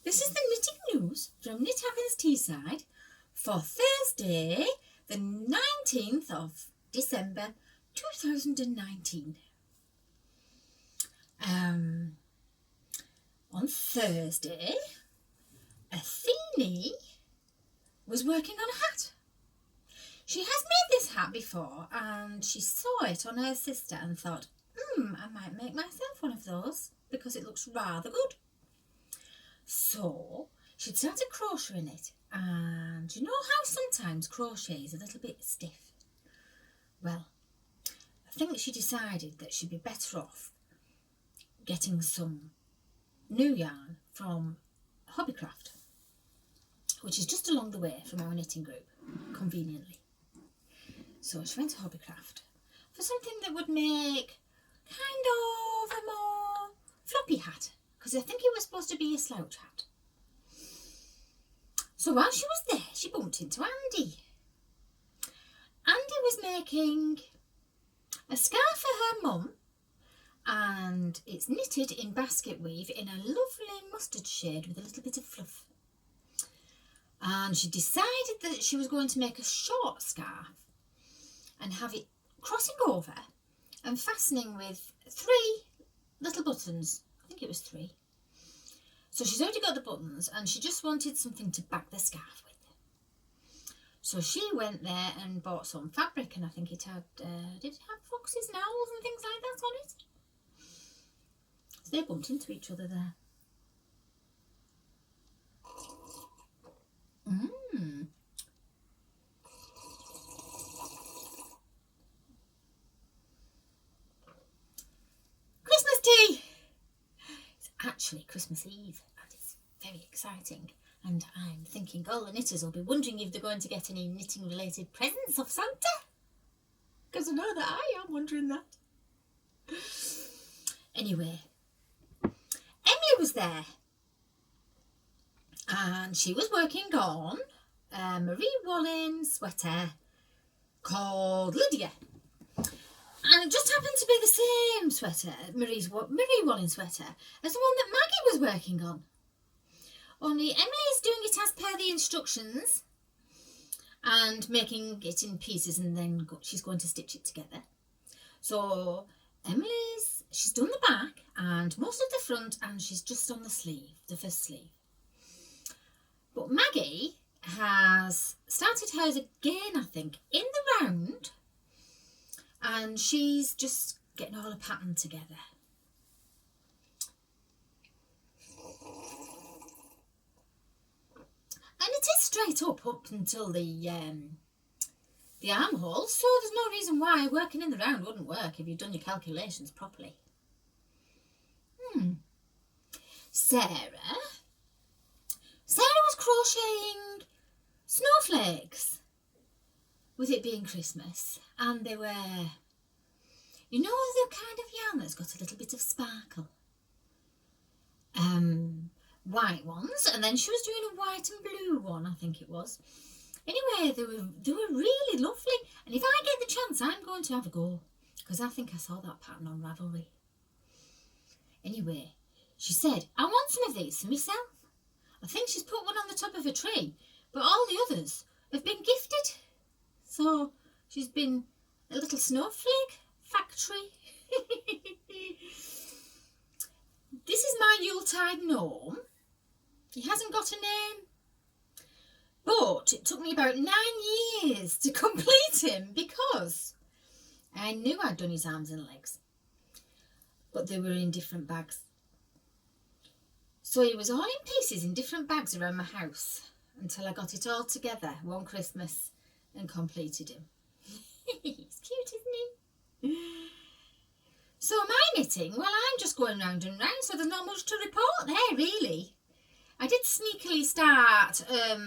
This is the knitting news from Knit Happens Teesside for Thursday, the 19th of December 2019. On Thursday, Athene was working on a hat. She has made this hat before and she saw it on her sister and thought, I might make myself one of those because it looks rather good. So she'd started crocheting it, and you know how sometimes crochet is a little bit stiff? Well, I think she decided that she'd be better off getting some new yarn from Hobbycraft, which is just along the way from our knitting group, conveniently. So she went to Hobbycraft for something that would make kind of a more floppy hat, because I think it was supposed to be a slouch hat. So while she was there, she bumped into Andy. Andy was making a scarf for her mum, and it's knitted in basket weave in a lovely mustard shade with a little bit of fluff. And she decided that she was going to make a short scarf and have it crossing over and fastening with 3 little buttons. I think it was 3. So she's already got the buttons and she just wanted something to back the scarf with. So she went there and bought some fabric, and I think it had, did it have foxes and owls and things like that on it? So they bumped into each other there. Christmas tea! It's actually Christmas Eve and it's very exciting, and I'm thinking all the knitters will be wondering if they're going to get any knitting related presents off Santa, because I know that I am wondering that. Anyway, Emily was there and she was working on a Marie Wallin sweater called Lydia. And it just happened to be the same sweater, Marie Wallin sweater, as the one that Maggie was working on. Only Emily is doing it as per the instructions and making it in pieces, and then she's going to stitch it together. So she's done the back and most of the front, and she's just on the sleeve, the first sleeve. But Maggie has started hers again, I think, in the round, and she's just getting all a pattern together. And it is straight up until the armhole, so there's no reason why working in the round wouldn't work if you've done your calculations properly. Sarah was crocheting snowflakes, with it being Christmas, and they were, you know, the kind of yarn that's got a little bit of sparkle. White ones, and then she was doing a white and blue one, I think it was. Anyway, they were really lovely, and if I get the chance, I'm going to have a go, because I think I saw that pattern on Ravelry. Anyway, she said, I want some of these for myself. I think she's put one on the top of a tree, but all the others have been gifted. So she's been a little snowflake factory. This is my Yuletide gnome. He hasn't got a name, but it took me about 9 years to complete him because I knew I'd done his arms and legs, but they were in different bags. So he was all in pieces in different bags around my house until I got it all together one Christmas and completed him. He's cute, isn't he? So my knitting, well, I'm just going round and round, so there's not much to report there, really. I did sneakily start a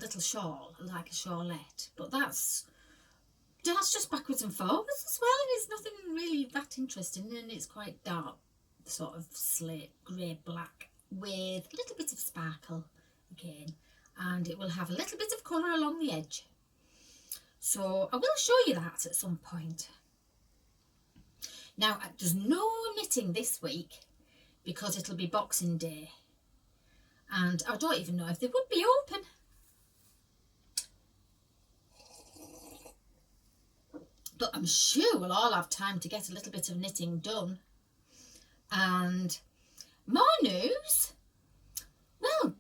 little shawl, like a shawlette, but that's just backwards and forwards as well, and it's nothing really that interesting, and it's quite dark, sort of slate grey black with a little bit of sparkle again, and it will have a little bit of colour along the edge. So I will show you that at some point. Now, there's no knitting this week because it'll be Boxing Day. and I don't even know if they would be open. But I'm sure we'll all have time to get a little bit of knitting done. And more news? Well,